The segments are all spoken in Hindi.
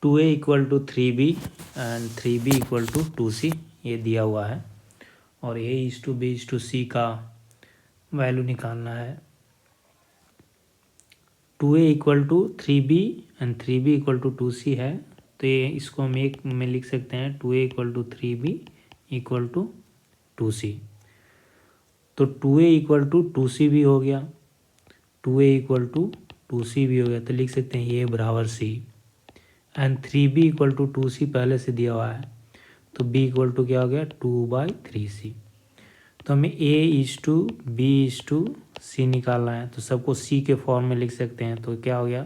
2a equal to 3b and 3b equal to 2c ये दिया हुआ है और a is to b is to c का वैल्यू निकालना है। 2a equal to 3b and 3b equal to 2c है, तो ये इसको हम एक में लिख सकते हैं 2a equal to 3b equal to 2c। तो 2a इक्वल टू 2c भी हो गया, 2a इक्वल टू 2c भी हो गया, तो लिख सकते हैं ये बराबर c and 3b equal to 2c पहले से दिया हुआ है, तो b इक्वल टू क्या हो गया 2/3c। तो हमें a is to b is to c निकालना है, तो सबको c के फॉर्म में लिख सकते हैं। तो क्या हो गया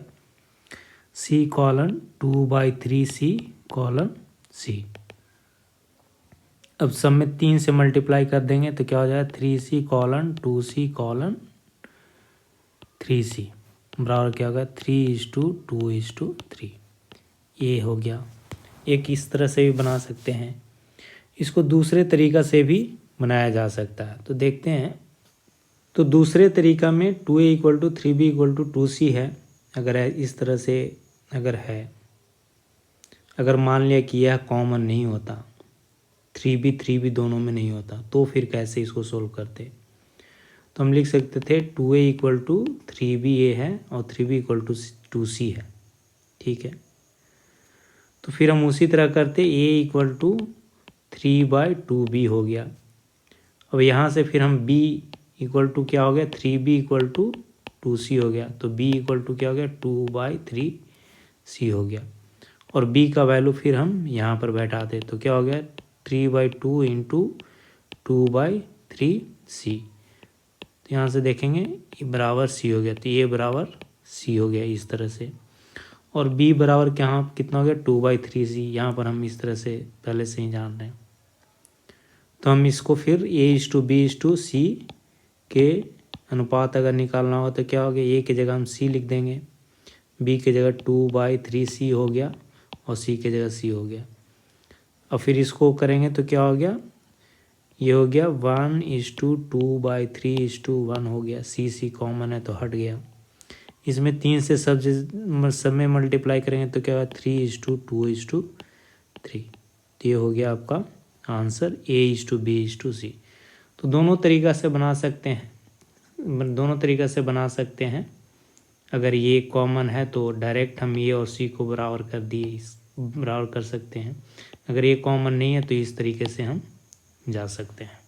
c colon 2/3c colon c। अब सब में 3 से मल्टीप्लाई कर देंगे तो क्या हो जाएगा 3c colon 2c colon 3c बराबर क्या होगा 3:2:3। ये हो गया। एक इस तरह से भी बना सकते हैं, इसको दूसरे तरीका से भी बनाया जा सकता है। तो देखते हैं। तो दूसरे तरीका में 2a equal to 3b equal to 2c है, अगर इस तरह से अगर है, अगर मान लिया कि यह कॉमन नहीं होता, 3b दोनों में नहीं होता, तो फिर कैसे इसको सोल्व करते। तो हम लिख सकते थे 2a इक्वल टू 3ba है और 3b इक्वल टू 2c है, ठीक है। तो फिर हम उसी तरह करते a इक्वल टू 3/2b हो गया। अब यहाँ से फिर हम b इक्वल टू क्या हो गया 3b इक्वल टू 2c हो गया, तो b इक्वल टू क्या हो गया 2/3c हो गया। और b का वैल्यू फिर हम यहाँ पर बैठाते, तो क्या हो गया 3/2 इंटू 2/3c। तो यहाँ से देखेंगे ये बराबर c हो गया, तो ये बराबर c हो गया इस तरह से। और b बराबर क्या कितना हो गया 2/3c, यहाँ पर हम इस तरह से पहले से ही जान रहे हैं। तो हम इसको फिर a is to b is to c के अनुपात अगर निकालना हो तो क्या हो गया, a की जगह हम c लिख देंगे, b की जगह 2/3c हो गया और c की जगह c हो गया। और फिर इसको करेंगे तो क्या हो गया, ये हो गया 1:2/3:1 हो गया, c कॉमन है तो हट गया। इसमें 3 से सब में मल्टीप्लाई करेंगे तो क्या होगा 3:2:3। तो ये हो गया आपका answer a is to b is to c। तो दोनों तरीका से बना सकते हैं। अगर ये कॉमन है तो डायरेक्ट हम a और c को बराबर कर सकते हैं। अगर ये कॉमन नहीं है तो इस तरीके से हम जा सकते हैं।